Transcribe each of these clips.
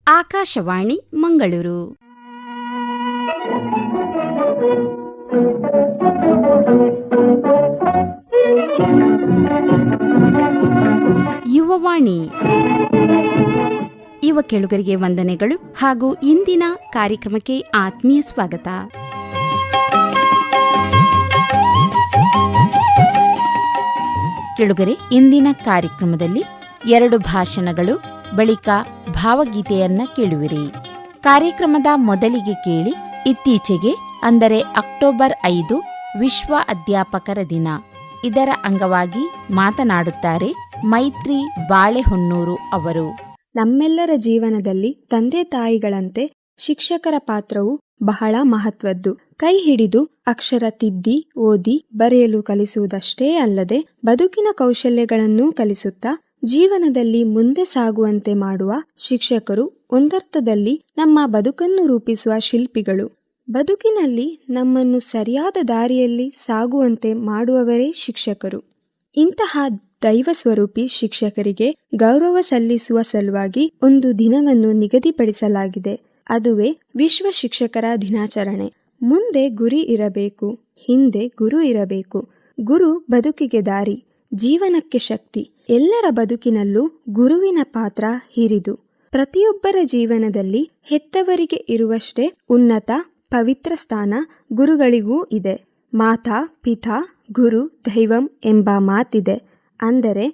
ಆಕಾಶವಾಣಿ ಮಂಗಳೂರು. ಯುವವಾಣಿ. ಯುವ ಕೆಳುಗರಿಗೆ ವಂದನೆಗಳು ಹಾಗೂ ಇಂದಿನ ಕಾರ್ಯಕ್ರಮಕ್ಕೆ ಆತ್ಮೀಯ ಸ್ವಾಗತ. ಕೆಳುಗರೆ, ಇಂದಿನ ಕಾರ್ಯಕ್ರಮದಲ್ಲಿ 2 ಭಾಷಣಗಳು ಬಳಿಕ ಭಾವಗೀತೆಯನ್ನ ಕೇಳುವಿರಿ. ಕಾರ್ಯಕ್ರಮದ ಮೊದಲಿಗೆ ಕೇಳಿ, ಇತ್ತೀಚೆಗೆ ಅಂದರೆ ಅಕ್ಟೋಬರ್ 5 ವಿಶ್ವ ಅಧ್ಯಾಪಕರ ದಿನ. ಇದರ ಅಂಗವಾಗಿ ಮಾತನಾಡುತ್ತಾರೆ ಮೈತ್ರಿ ಬಾಳೆಹೊನ್ನೂರು ಅವರು. ನಮ್ಮೆಲ್ಲರ ಜೀವನದಲ್ಲಿ ತಂದೆ ತಾಯಿಗಳಂತೆ ಶಿಕ್ಷಕರ ಪಾತ್ರವು ಬಹಳ ಮಹತ್ವದ್ದು. ಕೈ ಹಿಡಿದು ಅಕ್ಷರ ತಿದ್ದಿ ಓದಿ ಬರೆಯಲು ಕಲಿಸುವುದಷ್ಟೇ ಅಲ್ಲದೆ ಬದುಕಿನ ಕೌಶಲ್ಯಗಳನ್ನೂ ಕಲಿಸುತ್ತಾ ಜೀವನದಲ್ಲಿ ಮುಂದೆ ಸಾಗುವಂತೆ ಮಾಡುವ ಶಿಕ್ಷಕರು ಒಂದರ್ಥದಲ್ಲಿ ನಮ್ಮ ಬದುಕನ್ನು ರೂಪಿಸುವ ಶಿಲ್ಪಿಗಳು. ಬದುಕಿನಲ್ಲಿ ನಮ್ಮನ್ನು ಸರಿಯಾದ ದಾರಿಯಲ್ಲಿ ಸಾಗುವಂತೆ ಮಾಡುವವರೇ ಶಿಕ್ಷಕರು. ಇಂತಹ ದೈವ ಸ್ವರೂಪಿ ಶಿಕ್ಷಕರಿಗೆ ಗೌರವ ಸಲ್ಲಿಸುವ ಸಲುವಾಗಿ ಒಂದು ದಿನವನ್ನು ನಿಗದಿಪಡಿಸಲಾಗಿದೆ. ಅದುವೇ ವಿಶ್ವ ಶಿಕ್ಷಕರ ದಿನಾಚರಣೆ. ಮುಂದೆ ಗುರಿ ಇರಬೇಕು, ಹಿಂದೆ ಗುರು ಇರಬೇಕು. ಗುರು ಬದುಕಿಗೆ ದಾರಿ, ಜೀವನಕ್ಕೆ ಶಕ್ತಿ. ಎಲ್ಲರ ಬದುಕಿನಲ್ಲೂ ಗುರುವಿನ ಪಾತ್ರ ಹಿರಿದು. ಪ್ರತಿಯೊಬ್ಬರ ಜೀವನದಲ್ಲಿ ಹೆತ್ತವರಿಗೆ ಇರುವಷ್ಟೇ ಉನ್ನತ ಪವಿತ್ರ ಸ್ಥಾನ ಗುರುಗಳಿಗೂ ಇದೆ. ಮಾತಾ ಪಿತಾ ಗುರು ದೈವಂ ಎಂಬ ಮಾತಿದೆ. ಅಂದರೆ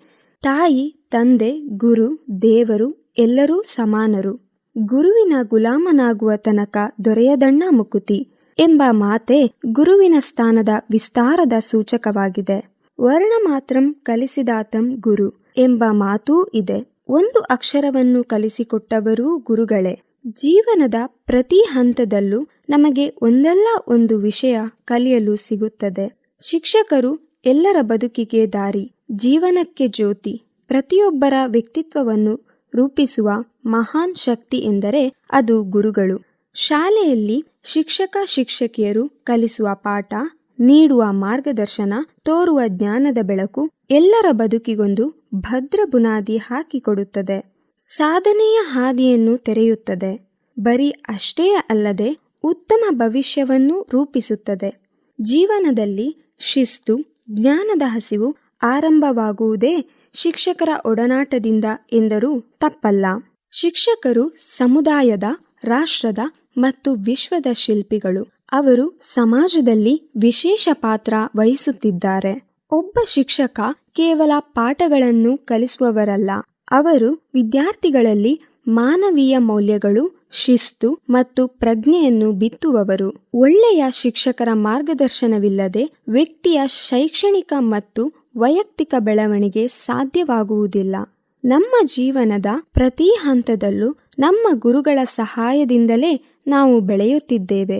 ತಾಯಿ, ತಂದೆ, ಗುರು, ದೇವರು ಎಲ್ಲರೂ ಸಮಾನರು. ಗುರುವಿನ ಗುಲಾಮನಾಗುವ ತನಕ ದೊರೆಯದಣ್ಣ ಮುಕುತಿ ಎಂಬ ಮಾತೆ ಗುರುವಿನ ಸ್ಥಾನದ ವಿಸ್ತಾರದ ಸೂಚಕವಾಗಿದೆ. ವರ್ಣ ಮಾತ್ರಂ ಕಲಿಸಿದಾತಂ ಗುರು ಎಂಬ ಮಾತೂ ಇದೆ. ಒಂದು ಅಕ್ಷರವನ್ನು ಕಲಿಸಿಕೊಟ್ಟವರೂ ಗುರುಗಳೇ. ಜೀವನದ ಪ್ರತಿ ಹಂತದಲ್ಲೂ ನಮಗೆ ಒಂದಲ್ಲ ಒಂದು ವಿಷಯ ಕಲಿಯಲು ಸಿಗುತ್ತದೆ. ಶಿಕ್ಷಕರು ಎಲ್ಲರ ಬದುಕಿಗೆ ದಾರಿ, ಜೀವನಕ್ಕೆ ಜ್ಯೋತಿ. ಪ್ರತಿಯೊಬ್ಬರ ವ್ಯಕ್ತಿತ್ವವನ್ನು ರೂಪಿಸುವ ಮಹಾನ್ ಶಕ್ತಿ ಎಂದರೆ ಅದು ಗುರುಗಳು. ಶಾಲೆಯಲ್ಲಿ ಶಿಕ್ಷಕ ಶಿಕ್ಷಕಿಯರು ಕಲಿಸುವ ಪಾಠ, ನೀಡುವ ಮಾರ್ಗದರ್ಶನ, ತೋರುವ ಜ್ಞಾನದ ಬೆಳಕು ಎಲ್ಲರ ಬದುಕಿಗೊಂದು ಭದ್ರ ಬುನಾದಿ ಹಾಕಿಕೊಡುತ್ತದೆ. ಸಾಧನೆಯ ಹಾದಿಯನ್ನು ತೆರೆಯುತ್ತದೆ. ಬರೀ ಅಷ್ಟೇ ಅಲ್ಲದೆ ಉತ್ತಮ ಭವಿಷ್ಯವನ್ನು ರೂಪಿಸುತ್ತದೆ. ಜೀವನದಲ್ಲಿ ಶಿಸ್ತು, ಜ್ಞಾನದ ಹಸಿವು ಆರಂಭವಾಗುವುದೇ ಶಿಕ್ಷಕರ ಒಡನಾಟದಿಂದ ಎಂದರೂ ತಪ್ಪಲ್ಲ. ಶಿಕ್ಷಕರು ಸಮುದಾಯದ, ರಾಷ್ಟ್ರದ ಮತ್ತು ವಿಶ್ವದ ಶಿಲ್ಪಿಗಳು. ಅವರು ಸಮಾಜದಲ್ಲಿ ವಿಶೇಷ ಪಾತ್ರ ವಹಿಸುತ್ತಿದ್ದಾರೆ. ಒಬ್ಬ ಶಿಕ್ಷಕ ಕೇವಲ ಪಾಠಗಳನ್ನು ಕಲಿಸುವವರಲ್ಲ. ಅವರು ವಿದ್ಯಾರ್ಥಿಗಳಲ್ಲಿ ಮಾನವೀಯ ಮೌಲ್ಯಗಳು, ಶಿಸ್ತು ಮತ್ತು ಪ್ರಜ್ಞೆಯನ್ನು ಬಿತ್ತುವವರು. ಒಳ್ಳೆಯ ಶಿಕ್ಷಕರ ಮಾರ್ಗದರ್ಶನವಿಲ್ಲದೆ ವ್ಯಕ್ತಿಯ ಶೈಕ್ಷಣಿಕ ಮತ್ತು ವೈಯಕ್ತಿಕ ಬೆಳವಣಿಗೆ ಸಾಧ್ಯವಾಗುವುದಿಲ್ಲ. ನಮ್ಮ ಜೀವನದ ಪ್ರತಿ ಹಂತದಲ್ಲೂ ನಮ್ಮ ಗುರುಗಳ ಸಹಾಯದಿಂದಲೇ ನಾವು ಬೆಳೆಯುತ್ತಿದ್ದೇವೆ.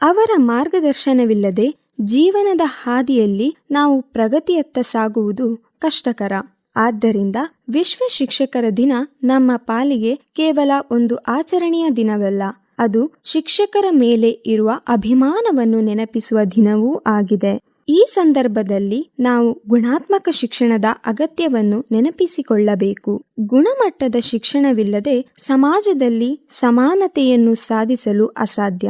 ಅವರ ಮಾರ್ಗದರ್ಶನವಿಲ್ಲದೆ ಜೀವನದ ಹಾದಿಯಲ್ಲಿ ನಾವು ಪ್ರಗತಿಯತ್ತ ಸಾಗುವುದು ಕಷ್ಟಕರ. ಆದ್ದರಿಂದ ವಿಶ್ವ ಶಿಕ್ಷಕರ ದಿನ ನಮ್ಮ ಪಾಲಿಗೆ ಕೇವಲ ಒಂದು ಆಚರಣೆಯ ದಿನವಲ್ಲ, ಅದು ಶಿಕ್ಷಕರ ಮೇಲೆ ಇರುವ ಅಭಿಮಾನವನ್ನು ನೆನಪಿಸುವ ದಿನವೂ ಆಗಿದೆ. ಈ ಸಂದರ್ಭದಲ್ಲಿ ನಾವು ಗುಣಾತ್ಮಕ ಶಿಕ್ಷಣದ ಅಗತ್ಯವನ್ನು ನೆನಪಿಸಿಕೊಳ್ಳಬೇಕು. ಗುಣಮಟ್ಟದ ಶಿಕ್ಷಣವಿಲ್ಲದೆ ಸಮಾಜದಲ್ಲಿ ಸಮಾನತೆಯನ್ನು ಸಾಧಿಸಲು ಅಸಾಧ್ಯ.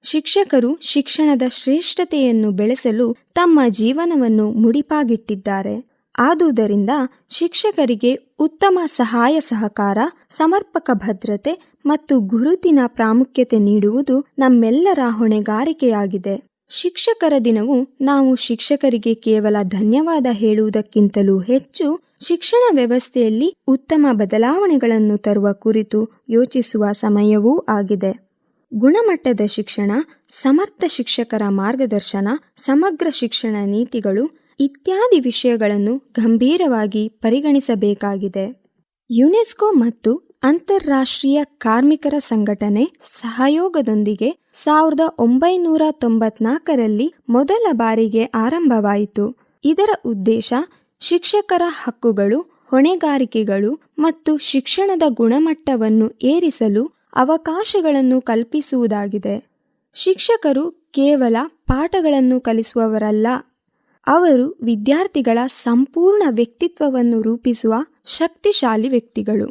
ಶಿಕ್ಷಕರು ಶಿಕ್ಷಣದ ಶ್ರೇಷ್ಠತೆಯನ್ನು ಬೆಳೆಸಲು ತಮ್ಮ ಜೀವನವನ್ನು ಮುಡಿಪಾಗಿಟ್ಟಿದ್ದಾರೆ. ಆದುದರಿಂದ ಶಿಕ್ಷಕರಿಗೆ ಉತ್ತಮ ಸಹಾಯ ಸಹಕಾರ, ಸಮರ್ಪಕ ಭದ್ರತೆ ಮತ್ತು ಗುರುತಿನ ಪ್ರಾಮುಖ್ಯತೆ ನೀಡುವುದು ನಮ್ಮೆಲ್ಲರ ಹೊಣೆಗಾರಿಕೆಯಾಗಿದೆ. ಶಿಕ್ಷಕರ ದಿನವು ನಾವು ಶಿಕ್ಷಕರಿಗೆ ಕೇವಲ ಧನ್ಯವಾದ ಹೇಳುವುದಕ್ಕಿಂತಲೂ ಹೆಚ್ಚು ಶಿಕ್ಷಣ ವ್ಯವಸ್ಥೆಯಲ್ಲಿ ಉತ್ತಮ ಬದಲಾವಣೆಗಳನ್ನು ತರುವ ಕುರಿತು ಯೋಚಿಸುವ ಸಮಯವೂ ಆಗಿದೆ. ಗುಣಮಟ್ಟದ ಶಿಕ್ಷಣ, ಸಮರ್ಥ ಶಿಕ್ಷಕರ ಮಾರ್ಗದರ್ಶನ, ಸಮಗ್ರ ಶಿಕ್ಷಣ ನೀತಿಗಳು ಇತ್ಯಾದಿ ವಿಷಯಗಳನ್ನು ಗಂಭೀರವಾಗಿ ಪರಿಗಣಿಸಬೇಕಾಗಿದೆ. ಯುನೆಸ್ಕೋ ಮತ್ತು ಅಂತಾರಾಷ್ಟ್ರೀಯ ಕಾರ್ಮಿಕರ ಸಂಘಟನೆ ಸಹಯೋಗದೊಂದಿಗೆ 1994ರಲ್ಲಿ ಮೊದಲ ಬಾರಿಗೆ ಆರಂಭವಾಯಿತು. ಇದರ ಉದ್ದೇಶ ಶಿಕ್ಷಕರ ಹಕ್ಕುಗಳು, ಹೊಣೆಗಾರಿಕೆಗಳು ಮತ್ತು ಶಿಕ್ಷಣದ ಗುಣಮಟ್ಟವನ್ನು ಏರಿಸಲು ಅವಕಾಶಗಳನ್ನು ಕಲ್ಪಿಸುವುದಾಗಿದೆ. ಶಿಕ್ಷಕರು ಕೇವಲ ಪಾಠಗಳನ್ನು ಕಲಿಸುವವರಲ್ಲ, ಅವರು ವಿದ್ಯಾರ್ಥಿಗಳ ಸಂಪೂರ್ಣ ವ್ಯಕ್ತಿತ್ವವನ್ನು ರೂಪಿಸುವ ಶಕ್ತಿಶಾಲಿ ವ್ಯಕ್ತಿಗಳು.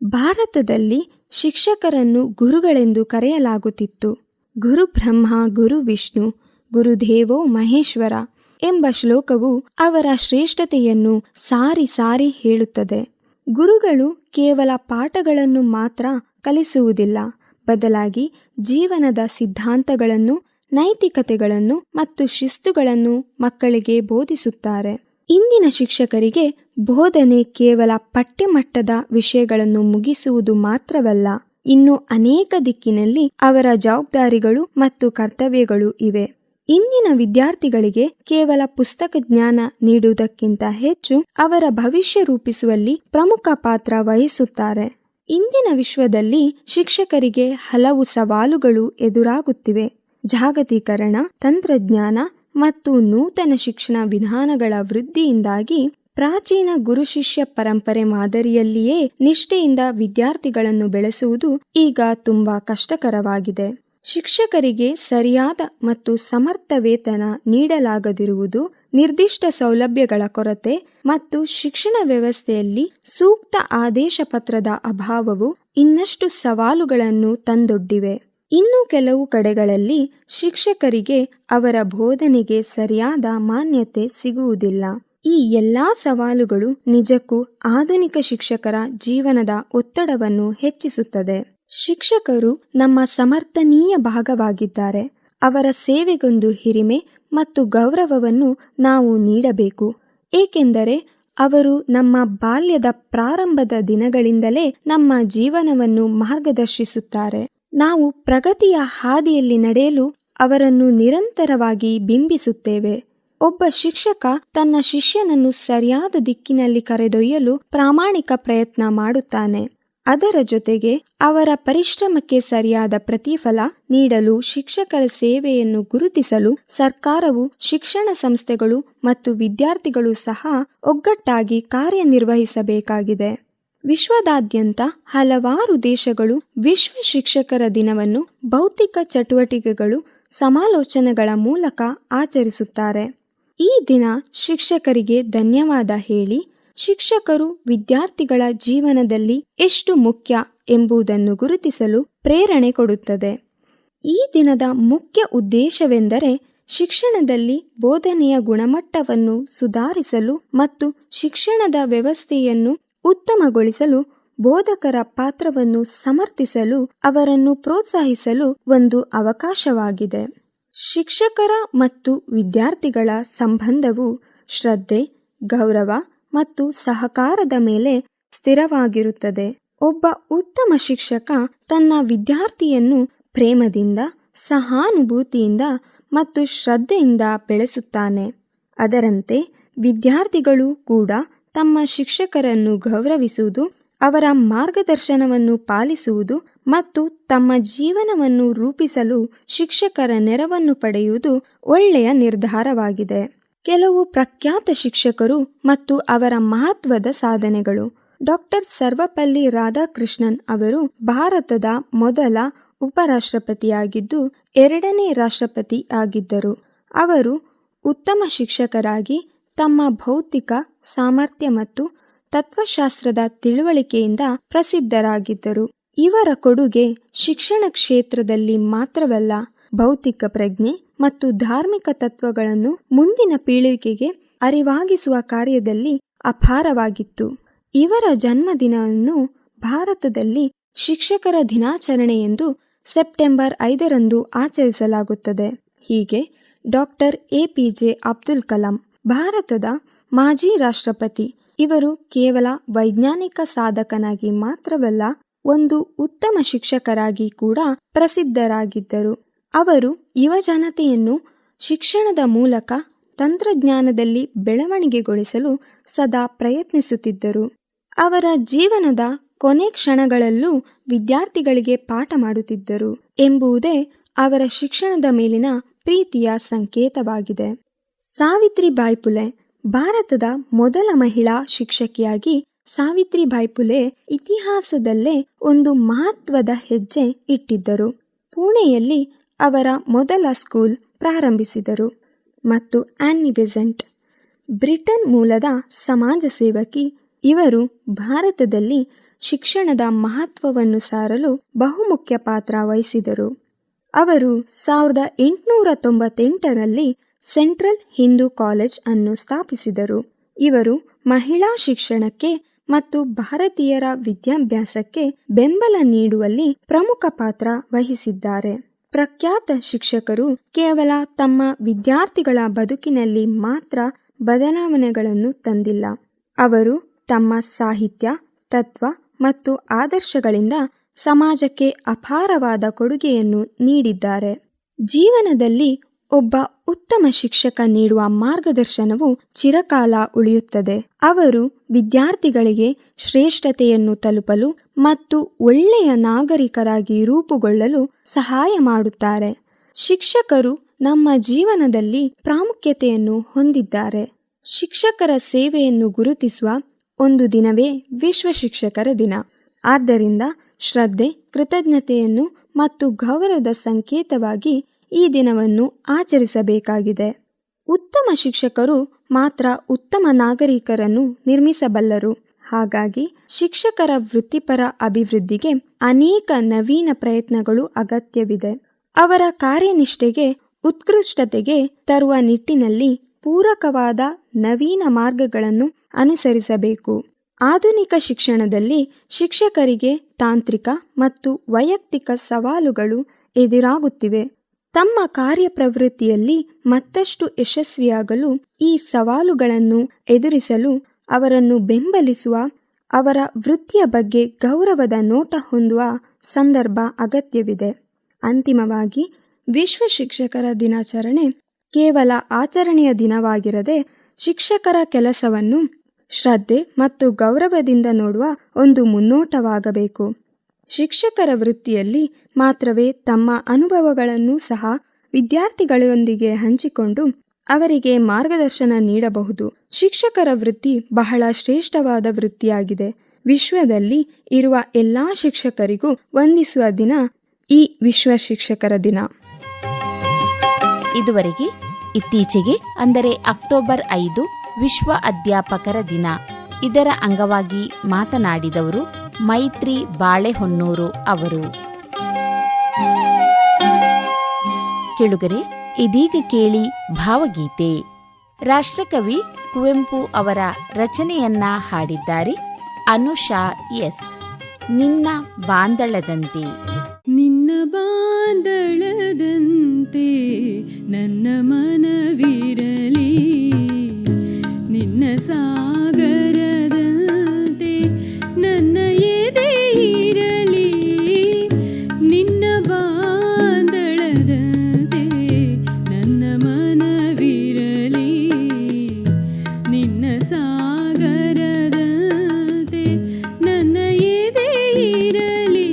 ಭಾರತದಲ್ಲಿ ಶಿಕ್ಷಕರನ್ನು ಗುರುಗಳೆಂದು ಕರೆಯಲಾಗುತ್ತಿತ್ತು. ಗುರು ಬ್ರಹ್ಮ, ಗುರು ವಿಷ್ಣು, ಗುರುದೇವೋ ಮಹೇಶ್ವರ ಎಂಬ ಶ್ಲೋಕವು ಅವರ ಶ್ರೇಷ್ಠತೆಯನ್ನು ಸಾರಿ ಸಾರಿ ಹೇಳುತ್ತದೆ. ಗುರುಗಳು ಕೇವಲ ಪಾಠಗಳನ್ನು ಮಾತ್ರ ಕಲಿಸುವುದಿಲ್ಲ, ಬದಲಾಗಿ ಜೀವನದ ಸಿದ್ಧಾಂತಗಳನ್ನು, ನೈತಿಕತೆಗಳನ್ನು ಮತ್ತು ಶಿಸ್ತುಗಳನ್ನು ಮಕ್ಕಳಿಗೆ ಬೋಧಿಸುತ್ತಾರೆ. ಇಂದಿನ ಶಿಕ್ಷಕರಿಗೆ ಬೋಧನೆ ಕೇವಲ ಪಠ್ಯಮಟ್ಟದ ವಿಷಯಗಳನ್ನು ಮುಗಿಸುವುದು ಮಾತ್ರವಲ್ಲ, ಇನ್ನು ಅನೇಕ ದಿಕ್ಕಿನಲ್ಲಿ ಅವರ ಜವಾಬ್ದಾರಿಗಳು ಮತ್ತು ಕರ್ತವ್ಯಗಳು ಇವೆ. ಇಂದಿನ ವಿದ್ಯಾರ್ಥಿಗಳಿಗೆ ಕೇವಲ ಪುಸ್ತಕ ಜ್ಞಾನ ನೀಡುವುದಕ್ಕಿಂತ ಹೆಚ್ಚು ಅವರ ಭವಿಷ್ಯ ರೂಪಿಸುವಲ್ಲಿ ಪ್ರಮುಖ ಪಾತ್ರ ವಹಿಸುತ್ತಾರೆ. ಇಂದಿನ ವಿಶ್ವದಲ್ಲಿ ಶಿಕ್ಷಕರಿಗೆ ಹಲವು ಸವಾಲುಗಳು ಎದುರಾಗುತ್ತಿವೆ. ಜಾಗತೀಕರಣ, ತಂತ್ರಜ್ಞಾನ ಮತ್ತು ನೂತನ ಶಿಕ್ಷಣ ವಿಧಾನಗಳ ವೃದ್ಧಿಯಿಂದಾಗಿ ಪ್ರಾಚೀನ ಗುರು ಶಿಷ್ಯ ಪರಂಪರೆ ಮಾದರಿಯಲ್ಲಿಯೇ ನಿಷ್ಠೆಯಿಂದ ವಿದ್ಯಾರ್ಥಿಗಳನ್ನು ಬೆಳೆಸುವುದು ಈಗ ತುಂಬಾ ಕಷ್ಟಕರವಾಗಿದೆ. ಶಿಕ್ಷಕರಿಗೆ ಸರಿಯಾದ ಮತ್ತು ಸಮರ್ಥ ವೇತನ ನೀಡಲಾಗದಿರುವುದು, ನಿರ್ದಿಷ್ಟ ಸೌಲಭ್ಯಗಳ ಕೊರತೆ ಮತ್ತು ಶಿಕ್ಷಣ ವ್ಯವಸ್ಥೆಯಲ್ಲಿ ಸೂಕ್ತ ಆದೇಶ ಪತ್ರದ ಅಭಾವವು ಇನ್ನಷ್ಟು ಸವಾಲುಗಳನ್ನು ತಂದೊಡ್ಡಿವೆ. ಇನ್ನು ಕೆಲವು ಕಡೆಗಳಲ್ಲಿ ಶಿಕ್ಷಕರಿಗೆ ಅವರ ಬೋಧನೆಗೆ ಸರಿಯಾದ ಮಾನ್ಯತೆ ಸಿಗುವುದಿಲ್ಲ. ಈ ಎಲ್ಲಾ ಸವಾಲುಗಳು ನಿಜಕ್ಕೂ ಆಧುನಿಕ ಶಿಕ್ಷಕರ ಜೀವನದ ಒತ್ತಡವನ್ನು ಹೆಚ್ಚಿಸುತ್ತದೆ. ಶಿಕ್ಷಕರು ನಮ್ಮ ಸಮರ್ಥನೀಯ ಭಾಗವಾಗಿದ್ದಾರೆ. ಅವರ ಸೇವೆಗೊಂದು ಹಿರಿಮೆ ಮತ್ತು ಗೌರವವನ್ನು ನಾವು ನೀಡಬೇಕು, ಏಕೆಂದರೆ ಅವರು ನಮ್ಮ ಬಾಲ್ಯದ ಪ್ರಾರಂಭದ ದಿನಗಳಿಂದಲೇ ನಮ್ಮ ಜೀವನವನ್ನು ಮಾರ್ಗದರ್ಶಿಸುತ್ತಾರೆ. ನಾವು ಪ್ರಗತಿಯ ಹಾದಿಯಲ್ಲಿ ನಡೆಯಲು ಅವರನ್ನು ನಿರಂತರವಾಗಿ ಬಿಂಬಿಸುತ್ತೇವೆ. ಒಬ್ಬ ಶಿಕ್ಷಕ ತನ್ನ ಶಿಷ್ಯನನ್ನು ಸರಿಯಾದ ದಿಕ್ಕಿನಲ್ಲಿ ಕರೆದೊಯ್ಯಲು ಪ್ರಾಮಾಣಿಕ ಪ್ರಯತ್ನ ಮಾಡುತ್ತಾನೆ. ಅದರ ಜೊತೆಗೆ ಅವರ ಪರಿಶ್ರಮಕ್ಕೆ ಸರಿಯಾದ ಪ್ರತಿಫಲ ನೀಡಲು ಶಿಕ್ಷಕರ ಸೇವೆಯನ್ನು ಗುರುತಿಸಲು ಸರ್ಕಾರವು, ಶಿಕ್ಷಣ ಸಂಸ್ಥೆಗಳು ಮತ್ತು ವಿದ್ಯಾರ್ಥಿಗಳು ಸಹ ಒಗ್ಗಟ್ಟಾಗಿ ಕಾರ್ಯನಿರ್ವಹಿಸಬೇಕಾಗಿದೆ. ವಿಶ್ವದಾದ್ಯಂತ ಹಲವಾರು ದೇಶಗಳು ವಿಶ್ವ ಶಿಕ್ಷಕರ ದಿನವನ್ನು ಭೌತಿಕ ಚಟುವಟಿಕೆಗಳು, ಸಮಾಲೋಚನೆಗಳ ಮೂಲಕ ಆಚರಿಸುತ್ತಾರೆ. ಈ ದಿನ ಶಿಕ್ಷಕರಿಗೆ ಧನ್ಯವಾದ ಹೇಳಿ, ಶಿಕ್ಷಕರು ವಿದ್ಯಾರ್ಥಿಗಳ ಜೀವನದಲ್ಲಿ ಎಷ್ಟು ಮುಖ್ಯ ಎಂಬುದನ್ನು ಗುರುತಿಸಲು ಪ್ರೇರಣೆ ಕೊಡುತ್ತದೆ. ಈ ದಿನದ ಮುಖ್ಯ ಉದ್ದೇಶವೆಂದರೆ ಶಿಕ್ಷಣದಲ್ಲಿ ಬೋಧನೆಯ ಗುಣಮಟ್ಟವನ್ನು ಸುಧಾರಿಸಲು ಮತ್ತು ಶಿಕ್ಷಣದ ವ್ಯವಸ್ಥೆಯನ್ನು ಉತ್ತಮಗೊಳಿಸಲು ಬೋಧಕರ ಪಾತ್ರವನ್ನು ಸಮರ್ಥಿಸಲು ಅವರನ್ನು ಪ್ರೋತ್ಸಾಹಿಸಲು ಒಂದು ಅವಕಾಶವಾಗಿದೆ. ಶಿಕ್ಷಕರ ಮತ್ತು ವಿದ್ಯಾರ್ಥಿಗಳ ಸಂಬಂಧವು ಶ್ರದ್ಧೆ, ಗೌರವ ಮತ್ತು ಸಹಕಾರದ ಮೇಲೆ ಸ್ಥಿರವಾಗಿರುತ್ತದೆ. ಒಬ್ಬ ಉತ್ತಮ ಶಿಕ್ಷಕ ತನ್ನ ವಿದ್ಯಾರ್ಥಿಯನ್ನು ಪ್ರೇಮದಿಂದ, ಸಹಾನುಭೂತಿಯಿಂದ ಮತ್ತು ಶ್ರದ್ಧೆಯಿಂದ ಬೆಳೆಸುತ್ತಾನೆ. ಅದರಂತೆ ವಿದ್ಯಾರ್ಥಿಗಳು ಕೂಡ ತಮ್ಮ ಶಿಕ್ಷಕರನ್ನು ಗೌರವಿಸುವುದು, ಅವರ ಮಾರ್ಗದರ್ಶನವನ್ನು ಪಾಲಿಸುವುದು ಮತ್ತು ತಮ್ಮ ಜೀವನವನ್ನು ರೂಪಿಸಲು ಶಿಕ್ಷಕರ ನೆರವನ್ನು ಪಡೆಯುವುದು ಒಳ್ಳೆಯ ನಿರ್ಧಾರವಾಗಿದೆ. ಕೆಲವು ಪ್ರಖ್ಯಾತ ಶಿಕ್ಷಕರು ಮತ್ತು ಅವರ ಮಹತ್ವದ ಸಾಧನೆಗಳು. ಡಾಕ್ಟರ್ ಸರ್ವಪಲ್ಲಿ ರಾಧಾಕೃಷ್ಣನ್ ಅವರು ಭಾರತದ ಮೊದಲ ಉಪರಾಷ್ಟ್ರಪತಿಯಾಗಿದ್ದು 2ನೇ ರಾಷ್ಟ್ರಪತಿ ಆಗಿದ್ದರು. ಅವರು ಉತ್ತಮ ಶಿಕ್ಷಕರಾಗಿ ತಮ್ಮ ಭೌತಿಕ ಸಾಮರ್ಥ್ಯ ಮತ್ತು ತತ್ವಶಾಸ್ತ್ರದ ತಿಳುವಳಿಕೆಯಿಂದ ಪ್ರಸಿದ್ಧರಾಗಿದ್ದರು. ಇವರ ಕೊಡುಗೆ ಶಿಕ್ಷಣ ಕ್ಷೇತ್ರದಲ್ಲಿ ಮಾತ್ರವಲ್ಲ, ಭೌತಿಕ ಪ್ರಜ್ಞೆ ಮತ್ತು ಧಾರ್ಮಿಕ ತತ್ವಗಳನ್ನು ಮುಂದಿನ ಪೀಳಿಗೆಗೆ ಅರಿವಾಗಿಸುವ ಕಾರ್ಯದಲ್ಲಿ ಅಪಾರವಾಗಿತ್ತು. ಇವರ ಜನ್ಮದಿನವನ್ನು ಭಾರತದಲ್ಲಿ ಶಿಕ್ಷಕರ ದಿನಾಚರಣೆ ಎಂದು ಸೆಪ್ಟೆಂಬರ್ 5ರಂದು ಆಚರಿಸಲಾಗುತ್ತದೆ. ಹೀಗೆ ಡಾಕ್ಟರ್ APJ ಅಬ್ದುಲ್ ಕಲಾಂ ಭಾರತದ ಮಾಜಿ ರಾಷ್ಟ್ರಪತಿ. ಇವರು ಕೇವಲ ವೈಜ್ಞಾನಿಕ ಸಾಧಕನಾಗಿ ಮಾತ್ರವಲ್ಲ, ಒಂದು ಉತ್ತಮ ಶಿಕ್ಷಕರಾಗಿ ಕೂಡ ಪ್ರಸಿದ್ಧರಾಗಿದ್ದರು. ಅವರು ಯುವಜನತೆಯನ್ನು ಶಿಕ್ಷಣದ ಮೂಲಕ ತಂತ್ರಜ್ಞಾನದಲ್ಲಿ ಬೆಳವಣಿಗೆಗೊಳಿಸಲು ಸದಾ ಪ್ರಯತ್ನಿಸುತ್ತಿದ್ದರು. ಅವರ ಜೀವನದ ಕೊನೆ ಕ್ಷಣಗಳಲ್ಲೂ ವಿದ್ಯಾರ್ಥಿಗಳಿಗೆ ಪಾಠ ಮಾಡುತ್ತಿದ್ದರು ಎಂಬುದೇ ಅವರ ಶಿಕ್ಷಣದ ಮೇಲಿನ ಪ್ರೀತಿಯ ಸಂಕೇತವಾಗಿದೆ. ಸಾವಿತ್ರಿಬಾಯಿ ಫುಲೆ ಭಾರತದ ಮೊದಲ ಮಹಿಳಾ ಶಿಕ್ಷಕಿಯಾಗಿ ಸಾವಿತ್ರಿಬಾಯಿ ಫುಲೆ ಇತಿಹಾಸದಲ್ಲೇ ಒಂದು ಮಹತ್ವದ ಹೆಜ್ಜೆ ಇಟ್ಟಿದ್ದರು. ಪುಣೆಯಲ್ಲಿ ಅವರ ಮೊದಲ ಸ್ಕೂಲ್ ಪ್ರಾರಂಭಿಸಿದರು ಮತ್ತು ಆನ್ನಿ ಬೆಸೆಂಟ್ ಬ್ರಿಟನ್ ಮೂಲದ ಸಮಾಜ ಸೇವಕಿ. ಇವರು ಭಾರತದಲ್ಲಿ ಶಿಕ್ಷಣದ ಮಹತ್ವವನ್ನು ಸಾರಲು ಬಹುಮುಖ್ಯ ಪಾತ್ರ ವಹಿಸಿದರು. ಅವರು 1898ರಲ್ಲಿ ಸೆಂಟ್ರಲ್ ಹಿಂದೂ ಕಾಲೇಜ್ ಅನ್ನು ಸ್ಥಾಪಿಸಿದರು. ಇವರು ಮಹಿಳಾ ಶಿಕ್ಷಣಕ್ಕೆ ಮತ್ತು ಭಾರತೀಯರ ವಿದ್ಯಾಭ್ಯಾಸಕ್ಕೆ ಬೆಂಬಲ ನೀಡುವಲ್ಲಿ ಪ್ರಮುಖ ಪಾತ್ರ ವಹಿಸಿದ್ದಾರೆ. ಪ್ರಖ್ಯಾತ ಶಿಕ್ಷಕರು ಕೇವಲ ತಮ್ಮ ವಿದ್ಯಾರ್ಥಿಗಳ ಬದುಕಿನಲ್ಲಿ ಮಾತ್ರ ಬದಲಾವಣೆಗಳನ್ನು ತಂದಿಲ್ಲ. ಅವರು ತಮ್ಮ ಸಾಹಿತ್ಯ, ತತ್ವ ಮತ್ತು ಆದರ್ಶಗಳಿಂದ ಸಮಾಜಕ್ಕೆ ಅಪಾರವಾದ ಕೊಡುಗೆಯನ್ನು ನೀಡಿದ್ದಾರೆ. ಜೀವನದಲ್ಲಿ ಒಬ್ಬ ಉತ್ತಮ ಶಿಕ್ಷಕ ನೀಡುವ ಮಾರ್ಗದರ್ಶನವು ಚಿರಕಾಲ ಉಳಿಯುತ್ತದೆ. ಅವರು ವಿದ್ಯಾರ್ಥಿಗಳಿಗೆ ಶ್ರೇಷ್ಠತೆಯನ್ನು ತಲುಪಲು ಮತ್ತು ಒಳ್ಳೆಯ ನಾಗರಿಕರಾಗಿ ರೂಪುಗೊಳ್ಳಲು ಸಹಾಯ ಮಾಡುತ್ತಾರೆ. ಶಿಕ್ಷಕರು ನಮ್ಮ ಜೀವನದಲ್ಲಿ ಪ್ರಾಮುಖ್ಯತೆಯನ್ನು ಹೊಂದಿದ್ದಾರೆ. ಶಿಕ್ಷಕರ ಸೇವೆಯನ್ನು ಗುರುತಿಸುವ ಒಂದು ದಿನವೇ ವಿಶ್ವ ಶಿಕ್ಷಕರ ದಿನ. ಆದ್ದರಿಂದ ಶ್ರದ್ಧೆ, ಕೃತಜ್ಞತೆಯನ್ನು ಮತ್ತು ಗೌರವದ ಸಂಕೇತವಾಗಿ ಈ ದಿನವನ್ನು ಆಚರಿಸಬೇಕಾಗಿದೆ. ಉತ್ತಮ ಶಿಕ್ಷಕರು ಮಾತ್ರ ಉತ್ತಮ ನಾಗರಿಕರನ್ನು ನಿರ್ಮಿಸಬಲ್ಲರು. ಹಾಗಾಗಿ ಶಿಕ್ಷಕರ ವೃತ್ತಿಪರ ಅಭಿವೃದ್ಧಿಗೆ ಅನೇಕ ನವೀನ ಪ್ರಯತ್ನಗಳು ಅಗತ್ಯವಿದೆ. ಅವರ ಕಾರ್ಯನಿಷ್ಠೆಗೆ, ಉತ್ಕೃಷ್ಟತೆಗೆ ತರುವ ನಿಟ್ಟಿನಲ್ಲಿ ಪೂರಕವಾದ ನವೀನ ಮಾರ್ಗಗಳನ್ನು ಅನುಸರಿಸಬೇಕು. ಆಧುನಿಕ ಶಿಕ್ಷಣದಲ್ಲಿ ಶಿಕ್ಷಕರಿಗೆ ತಾಂತ್ರಿಕ ಮತ್ತು ವೈಯಕ್ತಿಕ ಸವಾಲುಗಳು ಎದುರಾಗುತ್ತಿವೆ. ತಮ್ಮ ಕಾರ್ಯಪ್ರವೃತ್ತಿಯಲ್ಲಿ ಮತ್ತಷ್ಟು ಯಶಸ್ವಿಯಾಗಲು ಈ ಸವಾಲುಗಳನ್ನು ಎದುರಿಸಲು ಅವರನ್ನು ಬೆಂಬಲಿಸುವ, ಅವರ ವೃತ್ತಿಯ ಬಗ್ಗೆ ಗೌರವದ ನೋಟ ಹೊಂದುವ ಸಂದರ್ಭ ಅಗತ್ಯವಿದೆ. ಅಂತಿಮವಾಗಿ, ವಿಶ್ವ ಶಿಕ್ಷಕರ ದಿನಾಚರಣೆ ಕೇವಲ ಆಚರಣೆಯ ದಿನವಾಗಿರದೆ ಶಿಕ್ಷಕರ ಕೆಲಸವನ್ನು ಶ್ರದ್ಧೆ ಮತ್ತು ಗೌರವದಿಂದ ನೋಡುವ ಒಂದು ಮುನ್ನೋಟವಾಗಬೇಕು. ಶಿಕ್ಷಕರ ವೃತ್ತಿಯಲ್ಲಿ ಮಾತ್ರವೇ ತಮ್ಮ ಅನುಭವಗಳನ್ನು ಸಹ ವಿದ್ಯಾರ್ಥಿಗಳೊಂದಿಗೆ ಹಂಚಿಕೊಂಡು ಅವರಿಗೆ ಮಾರ್ಗದರ್ಶನ ನೀಡಬಹುದು. ಶಿಕ್ಷಕರ ವೃತ್ತಿ ಬಹಳ ಶ್ರೇಷ್ಠವಾದ ವೃತ್ತಿಯಾಗಿದೆ. ವಿಶ್ವದಲ್ಲಿ ಇರುವ ಎಲ್ಲಾ ಶಿಕ್ಷಕರಿಗೂ ವಂದಿಸುವ ದಿನ ಈ ವಿಶ್ವ ಶಿಕ್ಷಕರ ದಿನ. ಇದುವರೆಗೆ ಇತ್ತೀಚೆಗೆ ಅಂದರೆ ಅಕ್ಟೋಬರ್ 5 ವಿಶ್ವ ಅಧ್ಯಾಪಕರ ದಿನ. ಇದರ ಅಂಗವಾಗಿ ಮಾತನಾಡಿದವರು ಮೈತ್ರಿ ಬಾಳೆಹೊನ್ನೂರು ಅವರು. ಕೇಳುಗರೆ, ಇದೀಗ ಕೇಳಿ ಭಾವಗೀತೆ. ರಾಷ್ಟ್ರಕವಿ ಕುವೆಂಪು ಅವರ ರಚನೆಯನ್ನ ಹಾಡಿದ್ದಾರೆ ಅನುಷಾ ಎಸ್. ನಿನ್ನ ಬಾಂದಳದಂತೆ. ನಿನ್ನ ಬಾಂದಳದಂತೆ ನನ್ನ ಮನವಿರಲಿ, ನಿನ್ನ ಸಾಗರದಂತೆ ನನ್ನ ಎದೆ ಇರಲಿ. ನಿನ್ನ ಬಾಂದಳದಂತೆ ನನ್ನ ಮನವಿರಲಿ, ನಿನ್ನ ಸಾಗರದಂತೆ ನನ್ನ ಎದೆ ಇರಲಿ.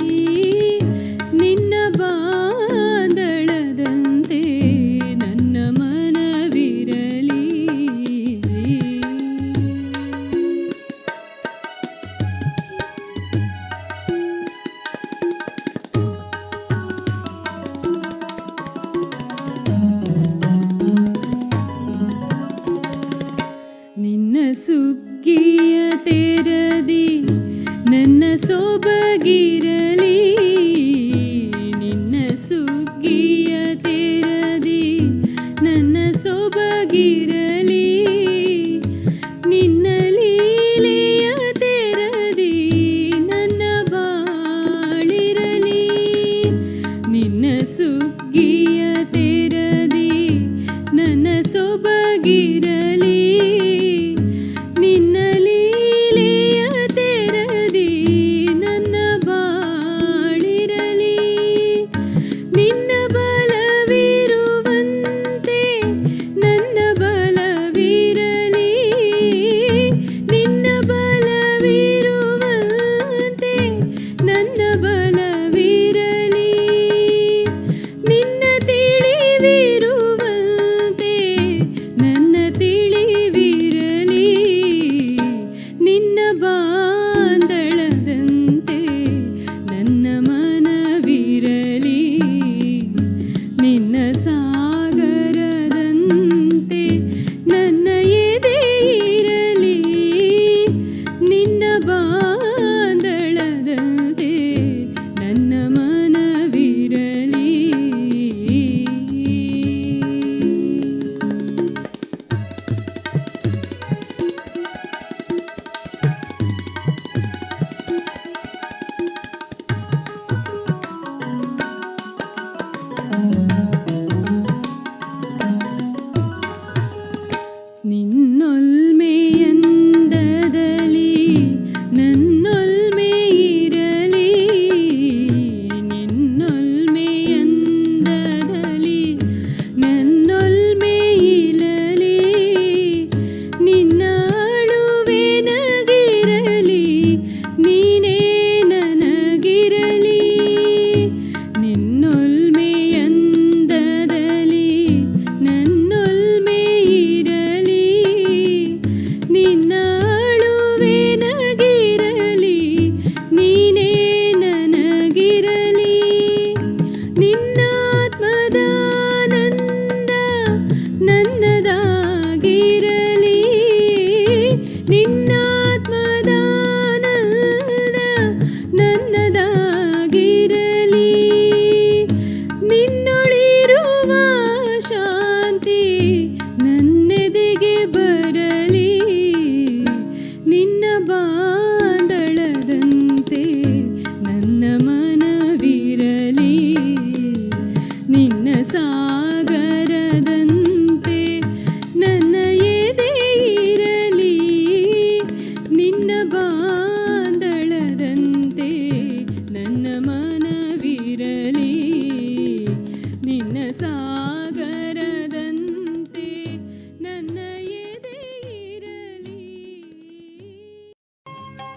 ನಿನ್ನ ಬಾಂದಳದಂತೆ ನನ್ನ ಮನವಿರಲಿ.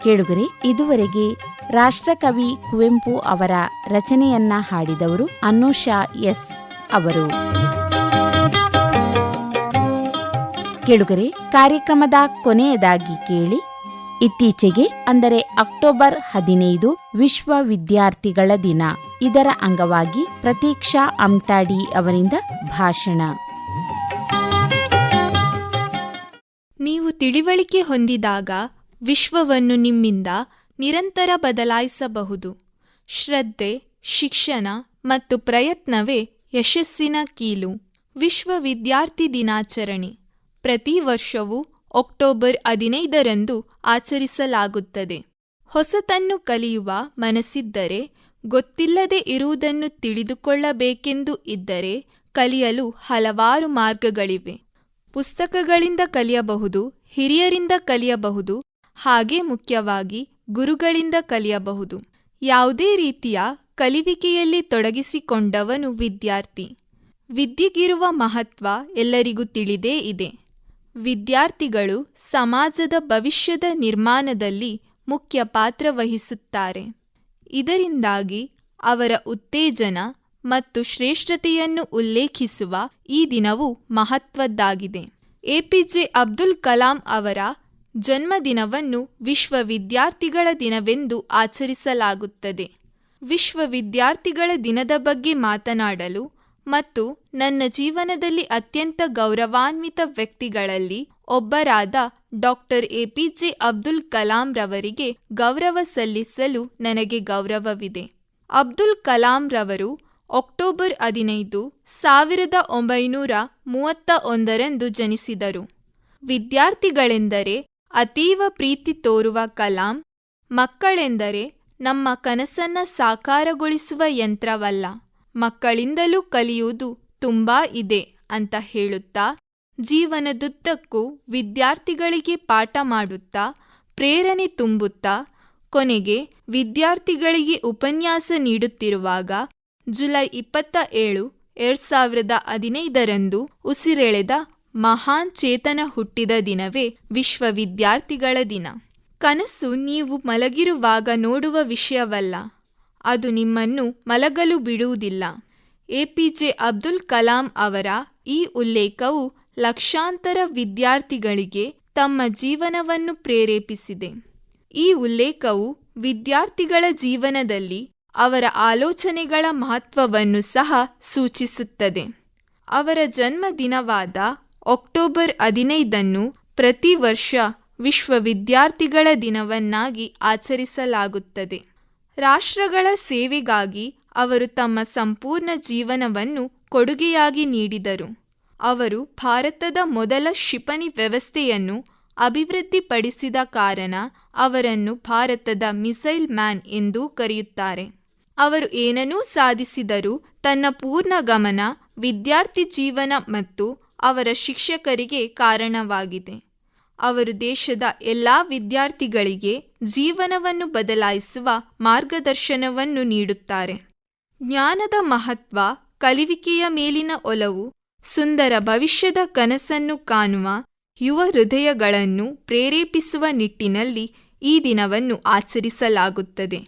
ಕೇಳುಗರೆ, ಇದುವರೆಗೆ ರಾಷ್ಟ್ರಕವಿ ಕುವೆಂಪು ಅವರ ರಚನೆಯನ್ನ ಹಾಡಿದವರು ಅನೂಷಾ ಎಸ್ ಅವರು. ಕೇಳುಗರೆ, ಕಾರ್ಯಕ್ರಮದ ಕೊನೆಯದಾಗಿ ಕೇಳಿ, ಇತ್ತೀಚೆಗೆ ಅಂದರೆ ಅಕ್ಟೋಬರ್ 15 ವಿಶ್ವ ವಿದ್ಯಾರ್ಥಿಗಳ ದಿನ. ಇದರ ಅಂಗವಾಗಿ ಪ್ರತೀಕ್ಷಾ ಅಮ್ಟಾಡಿ ಅವರಿಂದ ಭಾಷಣ. ನೀವು ತಿಳಿವಳಿಕೆ ಹೊಂದಿದಾಗ ವಿಶ್ವವನ್ನು ನಿಮ್ಮಿಂದ ನಿರಂತರ ಬದಲಾಯಿಸಬಹುದು. ಶ್ರದ್ಧೆ, ಶಿಕ್ಷಣ ಮತ್ತು ಪ್ರಯತ್ನವೇ ಯಶಸ್ಸಿನ ಕೀಲು. ವಿಶ್ವ ವಿದ್ಯಾರ್ಥಿ ದಿನಾಚರಣೆ ಪ್ರತಿ ವರ್ಷವೂ ಅಕ್ಟೋಬರ್ 15ರಂದು ಆಚರಿಸಲಾಗುತ್ತದೆ. ಹೊಸತನ್ನು ಕಲಿಯುವ ಮನಸ್ಸಿದ್ದರೆ, ಗೊತ್ತಿಲ್ಲದೆ ಇರುವುದನ್ನು ತಿಳಿದುಕೊಳ್ಳಬೇಕೆಂದು ಇದ್ದರೆ ಕಲಿಯಲು ಹಲವಾರು ಮಾರ್ಗಗಳಿವೆ. ಪುಸ್ತಕಗಳಿಂದ ಕಲಿಯಬಹುದು, ಹಿರಿಯರಿಂದ ಕಲಿಯಬಹುದು, ಹಾಗೆ ಮುಖ್ಯವಾಗಿ ಗುರುಗಳಿಂದ ಕಲಿಯಬಹುದು. ಯಾವುದೇ ರೀತಿಯ ಕಲಿವಿಕೆಯಲ್ಲಿ ತೊಡಗಿಸಿಕೊಂಡವನು ವಿದ್ಯಾರ್ಥಿ. ವಿದ್ಯೆಗಿರುವ ಮಹತ್ವ ಎಲ್ಲರಿಗೂ ತಿಳಿದೇ ಇದೆ. ವಿದ್ಯಾರ್ಥಿಗಳು ಸಮಾಜದ ಭವಿಷ್ಯದ ನಿರ್ಮಾಣದಲ್ಲಿ ಮುಖ್ಯ ಪಾತ್ರ ವಹಿಸುತ್ತಾರೆ. ಇದರಿಂದಾಗಿ ಅವರ ಉತ್ತೇಜನ ಮತ್ತು ಶ್ರೇಷ್ಠತೆಯನ್ನು ಉಲ್ಲೇಖಿಸುವ ಈ ದಿನವು ಮಹತ್ವದ್ದಾಗಿದೆ. ಎಪಿಜೆ ಅಬ್ದುಲ್ ಕಲಾಂ ಅವರ ಜನ್ಮದಿನವನ್ನು ವಿಶ್ವ ವಿದ್ಯಾರ್ಥಿಗಳ ದಿನವೆಂದು ಆಚರಿಸಲಾಗುತ್ತದೆ. ವಿಶ್ವ ವಿದ್ಯಾರ್ಥಿಗಳ ದಿನದ ಬಗ್ಗೆ ಮಾತನಾಡಲು ಮತ್ತು ನನ್ನ ಜೀವನದಲ್ಲಿ ಅತ್ಯಂತ ಗೌರವಾನ್ವಿತ ವ್ಯಕ್ತಿಗಳಲ್ಲಿ ಒಬ್ಬರಾದ ಡಾಕ್ಟರ್ ಎಪಿಜೆ ಅಬ್ದುಲ್ ಕಲಾಂ ರವರಿಗೆ ಗೌರವ ಸಲ್ಲಿಸಲು ನನಗೆ ಗೌರವವಿದೆ. ಅಬ್ದುಲ್ ಕಲಾಂ ರವರು ಅಕ್ಟೋಬರ್ 15, 1931 ಜನಿಸಿದರು. ವಿದ್ಯಾರ್ಥಿಗಳೆಂದರೆ ಅತೀವ ಪ್ರೀತಿ ತೋರುವ ಕಲಾಂ, ಮಕ್ಕಳೆಂದರೆ ನಮ್ಮ ಕನಸನ್ನ ಸಾಕಾರಗೊಳಿಸುವ ಯಂತ್ರವಲ್ಲ, ಮಕ್ಕಳಿಂದಲೂ ಕಲಿಯುವುದು ತುಂಬಾ ಇದೆ ಅಂತ ಹೇಳುತ್ತಾ, ಜೀವನದುದ್ದಕ್ಕೂ ವಿದ್ಯಾರ್ಥಿಗಳಿಗೆ ಪಾಠ ಮಾಡುತ್ತಾ, ಪ್ರೇರಣೆ ತುಂಬುತ್ತಾ, ಕೊನೆಗೆ ವಿದ್ಯಾರ್ಥಿಗಳಿಗೆ ಉಪನ್ಯಾಸ ನೀಡುತ್ತಿರುವಾಗ ಜುಲೈ 27, 2015 ಉಸಿರೆಳೆದ ಮಹಾನ್ ಚೇತನ ಹುಟ್ಟಿದ ದಿನವೇ ವಿಶ್ವ ವಿದ್ಯಾರ್ಥಿಗಳ ದಿನ. ಕನಸು ನೀವು ಮಲಗಿರುವಾಗ ನೋಡುವ ವಿಷಯವಲ್ಲ, ಅದು ನಿಮ್ಮನ್ನು ಮಲಗಲು ಬಿಡುವುದಿಲ್ಲ. ಎಪಿಜೆ ಅಬ್ದುಲ್ ಕಲಾಂ ಅವರ ಈ ಉಲ್ಲೇಖವು ಲಕ್ಷಾಂತರ ವಿದ್ಯಾರ್ಥಿಗಳಿಗೆ ತಮ್ಮ ಜೀವನವನ್ನು ಪ್ರೇರೇಪಿಸಿದೆ. ಈ ಉಲ್ಲೇಖವು ವಿದ್ಯಾರ್ಥಿಗಳ ಜೀವನದಲ್ಲಿ ಅವರ ಆಲೋಚನೆಗಳ ಮಹತ್ವವನ್ನು ಸಹ ಸೂಚಿಸುತ್ತದೆ. ಅವರ ಜನ್ಮದಿನವಾದ ಅಕ್ಟೋಬರ್ 15 ಪ್ರತಿ ವರ್ಷ ವಿಶ್ವ ವಿದ್ಯಾರ್ಥಿಗಳ ದಿನವನ್ನಾಗಿ ಆಚರಿಸಲಾಗುತ್ತದೆ. ರಾಷ್ಟ್ರಗಳ ಸೇವೆಗಾಗಿ ಅವರು ತಮ್ಮ ಸಂಪೂರ್ಣ ಜೀವನವನ್ನು ಕೊಡುಗೆಯಾಗಿ ನೀಡಿದರು. ಅವರು ಭಾರತದ ಮೊದಲ ಕ್ಷಿಪಣಿ ವ್ಯವಸ್ಥೆಯನ್ನು ಅಭಿವೃದ್ಧಿಪಡಿಸಿದ ಕಾರಣ ಅವರನ್ನು ಭಾರತದ ಮಿಸೈಲ್ ಮ್ಯಾನ್ ಎಂದೂ ಕರೆಯುತ್ತಾರೆ. ಅವರು ಏನನ್ನೂ ಸಾಧಿಸಿದರೂ ತನ್ನ ಪೂರ್ಣ ಗಮನ ವಿದ್ಯಾರ್ಥಿ ಜೀವನ ಮತ್ತು ಅವರ ಶಿಕ್ಷಕರಿಗೆ ಕಾರಣವಾಗಿದೆ. ಅವರು ದೇಶದ ಎಲ್ಲ ವಿದ್ಯಾರ್ಥಿಗಳಿಗೆ ಜೀವನವನ್ನು ಬದಲಾಯಿಸುವ ಮಾರ್ಗದರ್ಶನವನ್ನು ನೀಡುತ್ತಾರೆ. ಜ್ಞಾನದ ಮಹತ್ವ, ಕಲಿವಿಕೆಯ ಮೇಲಿನ ಒಲವು, ಸುಂದರ ಭವಿಷ್ಯದ ಕನಸನ್ನು ಕಾಣುವ ಯುವ ಹೃದಯಗಳನ್ನು ಪ್ರೇರೇಪಿಸುವ ನಿಟ್ಟಿನಲ್ಲಿ ಈ ದಿನವನ್ನು ಆಚರಿಸಲಾಗುತ್ತದೆ.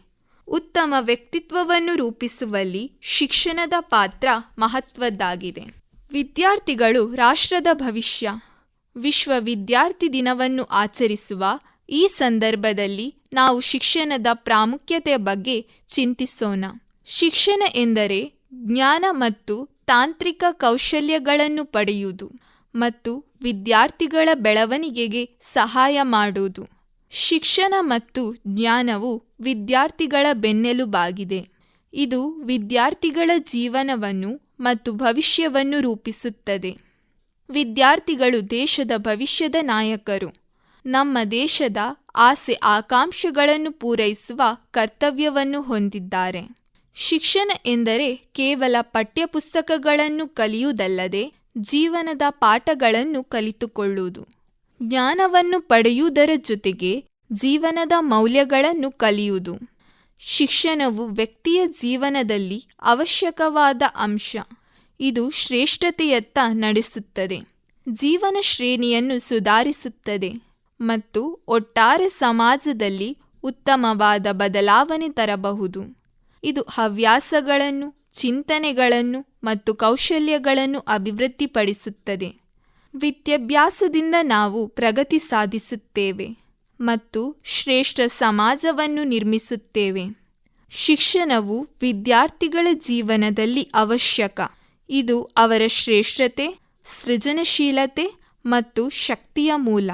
ಉತ್ತಮ ವ್ಯಕ್ತಿತ್ವವನ್ನು ರೂಪಿಸುವಲ್ಲಿ ಶಿಕ್ಷಣದ ಪಾತ್ರ ಮಹತ್ವದ್ದಾಗಿದೆ. ವಿದ್ಯಾರ್ಥಿಗಳು ರಾಷ್ಟ್ರದ ಭವಿಷ್ಯ. ವಿಶ್ವ ವಿದ್ಯಾರ್ಥಿ ದಿನವನ್ನು ಆಚರಿಸುವ ಈ ಸಂದರ್ಭದಲ್ಲಿ ನಾವು ಶಿಕ್ಷಣದ ಪ್ರಾಮುಖ್ಯತೆಯ ಬಗ್ಗೆ ಚಿಂತಿಸೋಣ. ಶಿಕ್ಷಣ ಎಂದರೆ ಜ್ಞಾನ ಮತ್ತು ತಾಂತ್ರಿಕ ಕೌಶಲ್ಯಗಳನ್ನು ಪಡೆಯುವುದು ಮತ್ತು ವಿದ್ಯಾರ್ಥಿಗಳ ಬೆಳವಣಿಗೆಗೆ ಸಹಾಯ ಮಾಡುವುದು. ಶಿಕ್ಷಣ ಮತ್ತು ಜ್ಞಾನವು ವಿದ್ಯಾರ್ಥಿಗಳ ಬೆನ್ನೆಲುಬಾಗಿದೆ. ಇದು ವಿದ್ಯಾರ್ಥಿಗಳ ಜೀವನವನ್ನು ಮತ್ತು ಭವಿಷ್ಯವನ್ನು ರೂಪಿಸುತ್ತದೆ. ವಿದ್ಯಾರ್ಥಿಗಳು ದೇಶದ ಭವಿಷ್ಯದ ನಾಯಕರು. ನಮ್ಮ ದೇಶದ ಆಸೆ ಆಕಾಂಕ್ಷೆಗಳನ್ನು ಪೂರೈಸುವ ಕರ್ತವ್ಯವನ್ನು ಹೊಂದಿದ್ದಾರೆ. ಶಿಕ್ಷಣ ಎಂದರೆ ಕೇವಲ ಪಠ್ಯಪುಸ್ತಕಗಳನ್ನು ಕಲಿಯುವುದಲ್ಲದೆ ಜೀವನದ ಪಾಠಗಳನ್ನು ಕಲಿತುಕೊಳ್ಳುವುದು. ಜ್ಞಾನವನ್ನು ಪಡೆಯುವುದರ ಜೊತೆಗೆ ಜೀವನದ ಮೌಲ್ಯಗಳನ್ನು ಕಲಿಯುವುದು. ಶಿಕ್ಷಣವು ವ್ಯಕ್ತಿಯ ಜೀವನದಲ್ಲಿ ಅವಶ್ಯಕವಾದ ಅಂಶ. ಇದು ಶ್ರೇಷ್ಠತೆಯತ್ತ ನಡೆಸುತ್ತದೆ, ಜೀವನ ಶ್ರೇಣಿಯನ್ನು ಸುಧಾರಿಸುತ್ತದೆ ಮತ್ತು ಒಟ್ಟಾರೆ ಸಮಾಜದಲ್ಲಿ ಉತ್ತಮವಾದ ಬದಲಾವಣೆ ತರಬಹುದು. ಇದು ಹವ್ಯಾಸಗಳನ್ನು, ಚಿಂತನೆಗಳನ್ನು ಮತ್ತು ಕೌಶಲ್ಯಗಳನ್ನು ಅಭಿವೃದ್ಧಿಪಡಿಸುತ್ತದೆ. ವಿದ್ಯಾಭ್ಯಾಸದಿಂದ ನಾವು ಪ್ರಗತಿ ಸಾಧಿಸುತ್ತೇವೆ ಮತ್ತು ಶ್ರೇಷ್ಠ ಸಮಾಜವನ್ನು ನಿರ್ಮಿಸುತ್ತೇವೆ. ಶಿಕ್ಷಣವು ವಿದ್ಯಾರ್ಥಿಗಳ ಜೀವನದಲ್ಲಿ ಅವಶ್ಯಕ. ಇದು ಅವರ ಶ್ರೇಷ್ಠತೆ, ಸೃಜನಶೀಲತೆ ಮತ್ತು ಶಕ್ತಿಯ ಮೂಲ.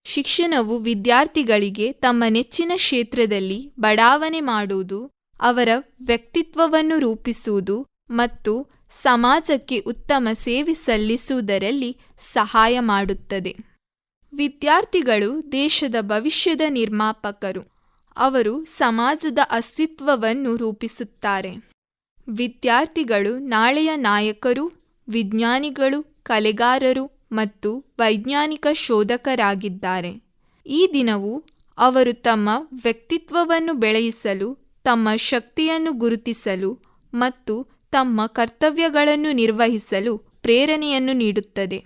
ಶಿಕ್ಷಣವು ವಿದ್ಯಾರ್ಥಿಗಳಿಗೆ ತಮ್ಮ ನೆಚ್ಚಿನ ಕ್ಷೇತ್ರದಲ್ಲಿ ಬಡಾವಣೆ ಮಾಡುವುದು, ಅವರ ವ್ಯಕ್ತಿತ್ವವನ್ನು ರೂಪಿಸುವುದು ಮತ್ತು ಸಮಾಜಕ್ಕೆ ಉತ್ತಮ ಸೇವೆ ಸಲ್ಲಿಸುವುದರಲ್ಲಿ ಸಹಾಯ ಮಾಡುತ್ತದೆ. ವಿದ್ಯಾರ್ಥಿಗಳು ದೇಶದ ಭವಿಷ್ಯದ ನಿರ್ಮಾಪಕರು. ಅವರು ಸಮಾಜದ ಅಸ್ತಿತ್ವವನ್ನು ರೂಪಿಸುತ್ತಾರೆ. ವಿದ್ಯಾರ್ಥಿಗಳು ನಾಳೆಯ ನಾಯಕರು, ವಿಜ್ಞಾನಿಗಳು, ಕಲೆಗಾರರು ಮತ್ತು ವೈಜ್ಞಾನಿಕ ಶೋಧಕರಾಗಿದ್ದಾರೆ. ಈ ದಿನವು ಅವರು ತಮ್ಮ ವ್ಯಕ್ತಿತ್ವವನ್ನು ಬೆಳೆಸಲು, ತಮ್ಮ ಶಕ್ತಿಯನ್ನು ಗುರುತಿಸಲು ಮತ್ತು ತಮ್ಮ ಕರ್ತವ್ಯಗಳನ್ನು ನಿರ್ವಹಿಸಲು ಪ್ರೇರಣೆಯನ್ನು ನೀಡುತ್ತದೆ.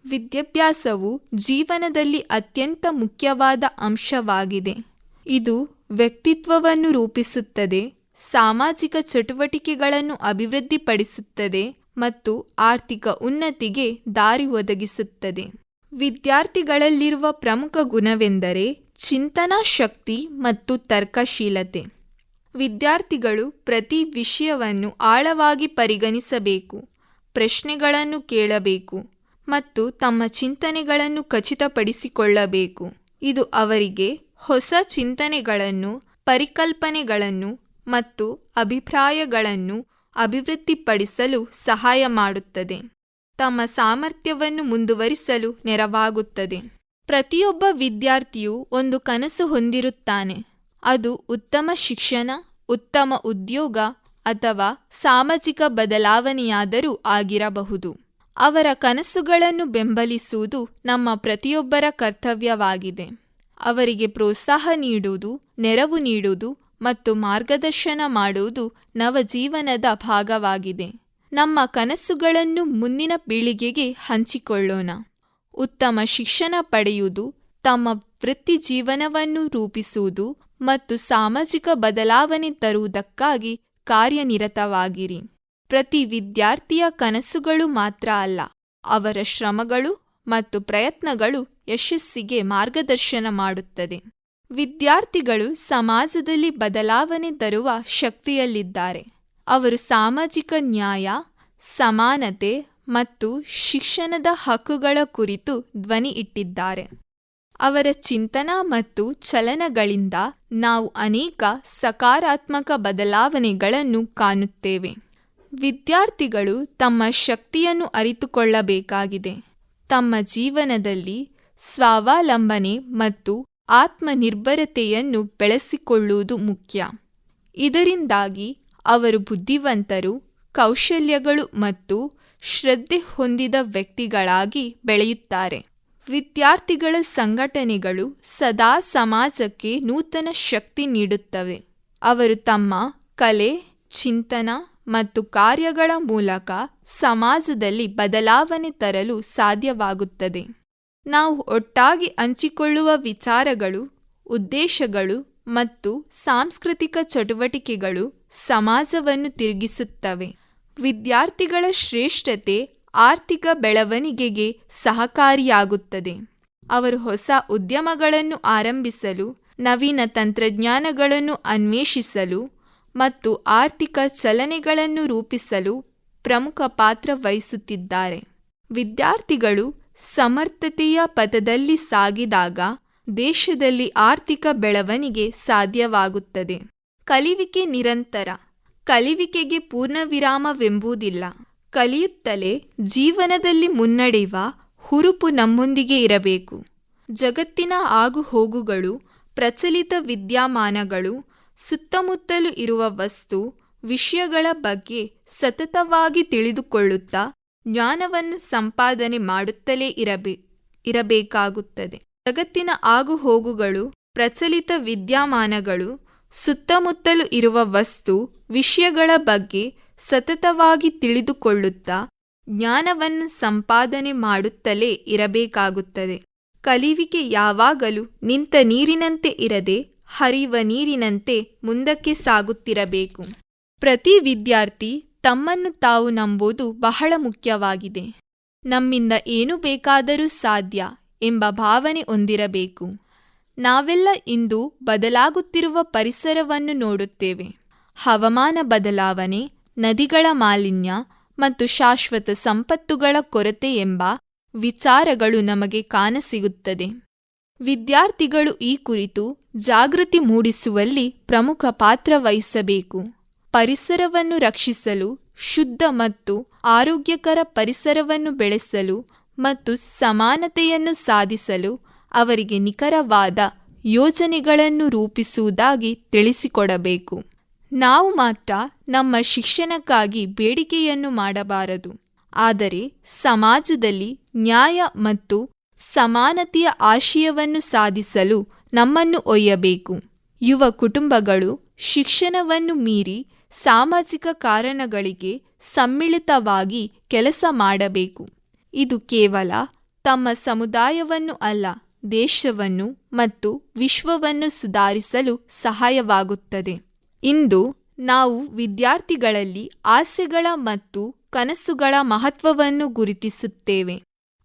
ವಿದ್ಯಾಭ್ಯಾಸವು ಜೀವನದಲ್ಲಿ ಅತ್ಯಂತ ಮುಖ್ಯವಾದ ಅಂಶವಾಗಿದೆ. ಇದು ವ್ಯಕ್ತಿತ್ವವನ್ನು ರೂಪಿಸುತ್ತದೆ, ಸಾಮಾಜಿಕ ಚಟುವಟಿಕೆಗಳನ್ನು ಅಭಿವೃದ್ಧಿಪಡಿಸುತ್ತದೆ ಮತ್ತು ಆರ್ಥಿಕ ಉನ್ನತಿಗೆ ದಾರಿ ಒದಗಿಸುತ್ತದೆ. ವಿದ್ಯಾರ್ಥಿಗಳಲ್ಲಿರುವ ಪ್ರಮುಖ ಗುಣವೆಂದರೆ ಚಿಂತನಾ ಶಕ್ತಿ ಮತ್ತು ತರ್ಕಶೀಲತೆ. ವಿದ್ಯಾರ್ಥಿಗಳು ಪ್ರತಿ ವಿಷಯವನ್ನು ಆಳವಾಗಿ ಪರಿಗಣಿಸಬೇಕು, ಪ್ರಶ್ನೆಗಳನ್ನು ಕೇಳಬೇಕು ಮತ್ತು ತಮ್ಮ ಚಿಂತನೆಗಳನ್ನು ಖಚಿತಪಡಿಸಿಕೊಳ್ಳಬೇಕು. ಇದು ಅವರಿಗೆ ಹೊಸ ಚಿಂತನೆಗಳನ್ನು, ಪರಿಕಲ್ಪನೆಗಳನ್ನು ಮತ್ತು ಅಭಿಪ್ರಾಯಗಳನ್ನು ಅಭಿವೃದ್ಧಿಪಡಿಸಲು ಸಹಾಯ ಮಾಡುತ್ತದೆ. ತಮ್ಮ ಸಾಮರ್ಥ್ಯವನ್ನು ಮುಂದುವರಿಸಲು ನೆರವಾಗುತ್ತದೆ. ಪ್ರತಿಯೊಬ್ಬ ವಿದ್ಯಾರ್ಥಿಯು ಒಂದು ಕನಸು ಹೊಂದಿರುತ್ತಾನೆ. ಅದು ಉತ್ತಮ ಶಿಕ್ಷಣ, ಉತ್ತಮ ಉದ್ಯೋಗ ಅಥವಾ ಸಾಮಾಜಿಕ ಬದಲಾವಣೆಯಾದರೂ ಆಗಿರಬಹುದು. ಅವರ ಕನಸುಗಳನ್ನು ಬೆಂಬಲಿಸುವುದು ನಮ್ಮ ಪ್ರತಿಯೊಬ್ಬರ ಕರ್ತವ್ಯವಾಗಿದೆ. ಅವರಿಗೆ ಪ್ರೋತ್ಸಾಹ ನೀಡುವುದು, ನೆರವು ನೀಡುವುದು ಮತ್ತು ಮಾರ್ಗದರ್ಶನ ಮಾಡುವುದು ನವಜೀವನದ ಭಾಗವಾಗಿದೆ. ನಮ್ಮ ಕನಸುಗಳನ್ನು ಮುಂದಿನ ಪೀಳಿಗೆಗೆ ಹಂಚಿಕೊಳ್ಳೋಣ. ಉತ್ತಮ ಶಿಕ್ಷಣ ಪಡೆಯುವುದು, ತಮ್ಮ ವೃತ್ತಿ ಜೀವನವನ್ನು ರೂಪಿಸುವುದು ಮತ್ತು ಸಾಮಾಜಿಕ ಬದಲಾವಣೆ ತರುವುದಕ್ಕಾಗಿ ಕಾರ್ಯನಿರತವಾಗಿರಿ. ಪ್ರತಿ ವಿದ್ಯಾರ್ಥಿಯ ಕನಸುಗಳು ಮಾತ್ರ ಅಲ್ಲ, ಅವರ ಶ್ರಮಗಳು ಮತ್ತು ಪ್ರಯತ್ನಗಳು ಯಶಸ್ಸಿಗೆ ಮಾರ್ಗದರ್ಶನ ಮಾಡುತ್ತದೆ. ವಿದ್ಯಾರ್ಥಿಗಳು ಸಮಾಜದಲ್ಲಿ ಬದಲಾವಣೆ ತರುವ ಶಕ್ತಿಯಲ್ಲಿದ್ದಾರೆ. ಅವರು ಸಾಮಾಜಿಕ ನ್ಯಾಯ, ಸಮಾನತೆ ಮತ್ತು ಶಿಕ್ಷಣದ ಹಕ್ಕುಗಳ ಕುರಿತು ಧ್ವನಿ ಇಟ್ಟಿದ್ದಾರೆ. ಅವರ ಚಿಂತನ ಮತ್ತು ಚಲನಗಳಿಂದ ನಾವು ಅನೇಕ ಸಕಾರಾತ್ಮಕ ಬದಲಾವಣೆಗಳನ್ನು ಕಾಣುತ್ತೇವೆ. ವಿದ್ಯಾರ್ಥಿಗಳು ತಮ್ಮ ಶಕ್ತಿಯನ್ನು ಅರಿತುಕೊಳ್ಳಬೇಕಾಗಿದೆ. ತಮ್ಮ ಜೀವನದಲ್ಲಿ ಸ್ವಾವಲಂಬನೆ ಮತ್ತು ಆತ್ಮನಿರ್ಭರತೆಯನ್ನು ಬೆಳೆಸಿಕೊಳ್ಳುವುದು ಮುಖ್ಯ. ಇದರಿಂದಾಗಿ ಅವರು ಬುದ್ಧಿವಂತರು, ಕೌಶಲ್ಯಗಳು ಮತ್ತು ಶ್ರದ್ಧೆ ಹೊಂದಿದ ವ್ಯಕ್ತಿಗಳಾಗಿ ಬೆಳೆಯುತ್ತಾರೆ. ವಿದ್ಯಾರ್ಥಿಗಳ ಸಂಘಟನೆಗಳು ಸದಾ ಸಮಾಜಕ್ಕೆ ನೂತನ ಶಕ್ತಿ ನೀಡುತ್ತವೆ. ಅವರು ತಮ್ಮ ಕಲೆ, ಚಿಂತನ ಮತ್ತು ಕಾರ್ಯಗಳ ಮೂಲಕ ಸಮಾಜದಲ್ಲಿ ಬದಲಾವಣೆ ತರಲು ಸಾಧ್ಯವಾಗುತ್ತದೆ. ನಾವು ಒಟ್ಟಾಗಿ ಹಂಚಿಕೊಳ್ಳುವ ವಿಚಾರಗಳು, ಉದ್ದೇಶಗಳು ಮತ್ತು ಸಾಂಸ್ಕೃತಿಕ ಚಟುವಟಿಕೆಗಳು ಸಮಾಜವನ್ನು ತಿರುಗಿಸುತ್ತವೆ. ವಿದ್ಯಾರ್ಥಿಗಳ ಶ್ರೇಷ್ಠತೆ ಆರ್ಥಿಕ ಬೆಳವಣಿಗೆಗೆ ಸಹಕಾರಿಯಾಗುತ್ತದೆ. ಅವರು ಹೊಸ ಉದ್ಯಮಗಳನ್ನು ಆರಂಭಿಸಲು, ನವೀನ ತಂತ್ರಜ್ಞಾನಗಳನ್ನು ಅನ್ವೇಷಿಸಲು ಮತ್ತು ಆರ್ಥಿಕ ಚಲನೆಗಳನ್ನು ರೂಪಿಸಲು ಪ್ರಮುಖ ಪಾತ್ರ ವಹಿಸುತ್ತಿದ್ದಾರೆ. ವಿದ್ಯಾರ್ಥಿಗಳು ಸಮರ್ಥತೆಯ ಪಥದಲ್ಲಿ ಸಾಗಿದಾಗ ದೇಶದಲ್ಲಿ ಆರ್ಥಿಕ ಬೆಳವಣಿಗೆ ಸಾಧ್ಯವಾಗುತ್ತದೆ. ಕಲಿವಿಕೆ ನಿರಂತರ. ಕಲಿವಿಕೆಗೆ ಪೂರ್ಣವಿರಾಮವೆಂಬುದಿಲ್ಲ. ಕಲಿಯುತ್ತಲೇ ಜೀವನದಲ್ಲಿ ಮುನ್ನಡೆಯುವ ಹುರುಪು ನಮ್ಮೊಂದಿಗೆ ಇರಬೇಕು. ಜಗತ್ತಿನ ಆಗುಹೋಗುಗಳು, ಪ್ರಚಲಿತ ವಿದ್ಯಮಾನಗಳು, ಸುತ್ತಮುತ್ತಲೂ ಇರುವ ವಸ್ತು ವಿಷಯಗಳ ಬಗ್ಗೆ ಸತತವಾಗಿ ತಿಳಿದುಕೊಳ್ಳುತ್ತಾ ಜ್ಞಾನವನ್ನು ಸಂಪಾದನೆ ಮಾಡುತ್ತಲೇ ಇರಬೇಕಾಗುತ್ತದೆ. ಜಗತ್ತಿನ ಆಗುಹೋಗುಗಳು, ಪ್ರಚಲಿತ ವಿದ್ಯಮಾನಗಳು, ಸುತ್ತಮುತ್ತಲೂ ಇರುವ ವಸ್ತು ವಿಷಯಗಳ ಬಗ್ಗೆ ಸತತವಾಗಿ ತಿಳಿದುಕೊಳ್ಳುತ್ತಾ ಜ್ಞಾನವನ್ನು ಸಂಪಾದನೆ ಮಾಡುತ್ತಲೇ ಇರಬೇಕಾಗುತ್ತದೆ. ಕಲಿವಿಕೆ ಯಾವಾಗಲೂ ನಿಂತ ನೀರಿನಂತೆ ಇರದೆ ಹರಿಯುವ ನೀರಿನಂತೆ ಮುಂದಕ್ಕೆ ಸಾಗುತ್ತಿರಬೇಕು. ಪ್ರತಿ ವಿದ್ಯಾರ್ಥಿ ತಮ್ಮನ್ನು ತಾವು ನಂಬುವುದು ಬಹಳ ಮುಖ್ಯವಾಗಿದೆ. ನಮ್ಮಿಂದ ಏನು ಬೇಕಾದರೂ ಸಾಧ್ಯ ಎಂಬ ಭಾವನೆ ಹೊಂದಿರಬೇಕು. ನಾವೆಲ್ಲ ಇಂದು ಬದಲಾಗುತ್ತಿರುವ ಪರಿಸರವನ್ನು ನೋಡುತ್ತೇವೆ. ಹವಾಮಾನ ಬದಲಾವಣೆ, ನದಿಗಳ ಮಾಲಿನ್ಯ ಮತ್ತು ಶಾಶ್ವತ ಸಂಪತ್ತುಗಳ ಕೊರತೆ ಎಂಬ ವಿಚಾರಗಳು ನಮಗೆ ಕಾಣಸಿಗುತ್ತದೆ. ವಿದ್ಯಾರ್ಥಿಗಳು ಈ ಕುರಿತು ಜಾಗೃತಿ ಮೂಡಿಸುವಲ್ಲಿ ಪ್ರಮುಖ ಪಾತ್ರ ವಹಿಸಬೇಕು. ಪರಿಸರವನ್ನು ರಕ್ಷಿಸಲು, ಶುದ್ಧ ಮತ್ತು ಆರೋಗ್ಯಕರ ಪರಿಸರವನ್ನು ಬೆಳೆಸಲು ಮತ್ತು ಸಮಾನತೆಯನ್ನು ಸಾಧಿಸಲು ಅವರಿಗೆ ನಿಖರವಾದ ಯೋಜನೆಗಳನ್ನು ರೂಪಿಸುವುದಾಗಿ ತಿಳಿಸಿಕೊಡಬೇಕು. ನಾವು ಮಾತ್ರ ನಮ್ಮ ಶಿಕ್ಷಣಕ್ಕಾಗಿ ಬೇಡಿಕೆಯನ್ನು ಮಾಡಬಾರದು, ಆದರೆ ಸಮಾಜದಲ್ಲಿ ನ್ಯಾಯ ಮತ್ತು ಸಮಾನತೆಯ ಆಶಯವನ್ನು ಸಾಧಿಸಲು ನಮ್ಮನ್ನು ಒಯ್ಯಬೇಕು. ಯುವ ಕುಟುಂಬಗಳು ಶಿಕ್ಷಣವನ್ನು ಮೀರಿ ಸಾಮಾಜಿಕ ಕಾರಣಗಳಿಗೆ ಸಮ್ಮಿಳಿತವಾಗಿ ಕೆಲಸ ಮಾಡಬೇಕು. ಇದು ಕೇವಲ ತಮ್ಮ ಸಮುದಾಯವನ್ನು ಅಲ್ಲ, ದೇಶವನ್ನು ಮತ್ತು ವಿಶ್ವವನ್ನು ಸುಧಾರಿಸಲು ಸಹಾಯವಾಗುತ್ತದೆ. ಇಂದು ನಾವು ವಿದ್ಯಾರ್ಥಿಗಳಲ್ಲಿ ಆಸೆಗಳ ಮತ್ತು ಕನಸುಗಳ ಮಹತ್ವವನ್ನು ಗುರುತಿಸುತ್ತೇವೆ.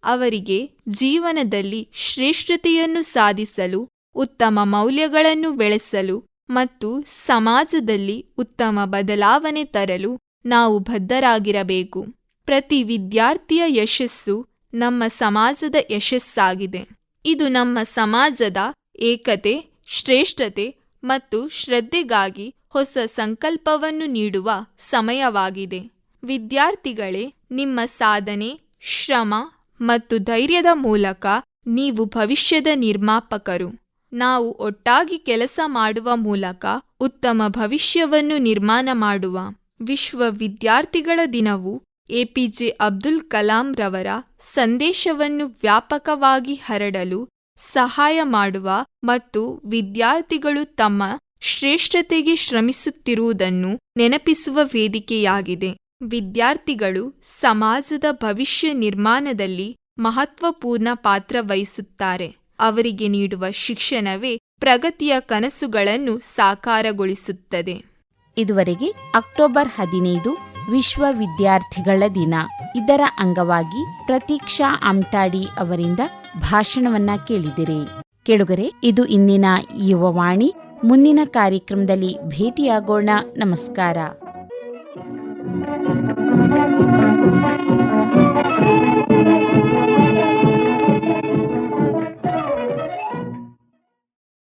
ಅವರಿಗೆ ಜೀವನದಲ್ಲಿ ಶ್ರೇಷ್ಠತೆಯನ್ನು ಸಾಧಿಸಲು, ಉತ್ತಮ ಮೌಲ್ಯಗಳನ್ನು ಬೆಳೆಸಲು ಮತ್ತು ಸಮಾಜದಲ್ಲಿ ಉತ್ತಮ ಬದಲಾವಣೆ ತರಲು ನಾವು ಬದ್ಧರಾಗಿರಬೇಕು. ಪ್ರತಿ ವಿದ್ಯಾರ್ಥಿಯ ಯಶಸ್ಸು ನಮ್ಮ ಸಮಾಜದ ಯಶಸ್ಸಾಗಿದೆ. ಇದು ನಮ್ಮ ಸಮಾಜದ ಏಕತೆ, ಶ್ರೇಷ್ಠತೆ ಮತ್ತು ಶ್ರದ್ಧೆಗಾಗಿ ಹೊಸ ಸಂಕಲ್ಪವನ್ನು ನೀಡುವ ಸಮಯವಾಗಿದೆ. ವಿದ್ಯಾರ್ಥಿಗಳೇ, ನಿಮ್ಮ ಸಾಧನೆ, ಶ್ರಮ ಮತ್ತು ಧೈರ್ಯದ ಮೂಲಕ ನೀವು ಭವಿಷ್ಯದ ನಿರ್ಮಾಪಕರು. ನಾವು ಒಟ್ಟಾಗಿ ಕೆಲಸ ಮಾಡುವ ಮೂಲಕ ಉತ್ತಮ ಭವಿಷ್ಯವನ್ನು ನಿರ್ಮಾಣ ಮಾಡುವ. ವಿಶ್ವ ವಿದ್ಯಾರ್ಥಿಗಳ ದಿನವು ಎಪಿಜೆ ಅಬ್ದುಲ್ ಕಲಾಂ ರವರ ಸಂದೇಶವನ್ನು ವ್ಯಾಪಕವಾಗಿ ಹರಡಲು ಸಹಾಯ ಮಾಡುವ ಮತ್ತು ವಿದ್ಯಾರ್ಥಿಗಳು ತಮ್ಮ ಶ್ರೇಷ್ಠತೆಗೆ ಶ್ರಮಿಸುತ್ತಿರುವುದನ್ನು ನೆನಪಿಸುವ ವೇದಿಕೆಯಾಗಿದೆ. ವಿದ್ಯಾರ್ಥಿಗಳು ಸಮಾಜದ ಭವಿಷ್ಯ ನಿರ್ಮಾಣದಲ್ಲಿ ಮಹತ್ವಪೂರ್ಣ ಪಾತ್ರ ವಹಿಸುತ್ತಾರೆ. ಅವರಿಗೆ ನೀಡುವ ಶಿಕ್ಷಣವೇ ಪ್ರಗತಿಯ ಕನಸುಗಳನ್ನು ಸಾಕಾರಗೊಳಿಸುತ್ತದೆ. ಇದುವರೆಗೆ ಅಕ್ಟೋಬರ್ 15 ವಿಶ್ವ ವಿದ್ಯಾರ್ಥಿಗಳ ದಿನ. ಇದರ ಅಂಗವಾಗಿ ಪ್ರತೀಕ್ಷಾ ಆಮ್ಟಾಡಿ ಅವರಿಂದ ಭಾಷಣವನ್ನ ಕೇಳಿದಿರಿ. ಕೇಳುಗರೆ, ಇದು ಇಂದಿನ ಯುವವಾಣಿ. ಮುಂದಿನ ಕಾರ್ಯಕ್ರಮದಲ್ಲಿ ಭೇಟಿಯಾಗೋಣ. ನಮಸ್ಕಾರ.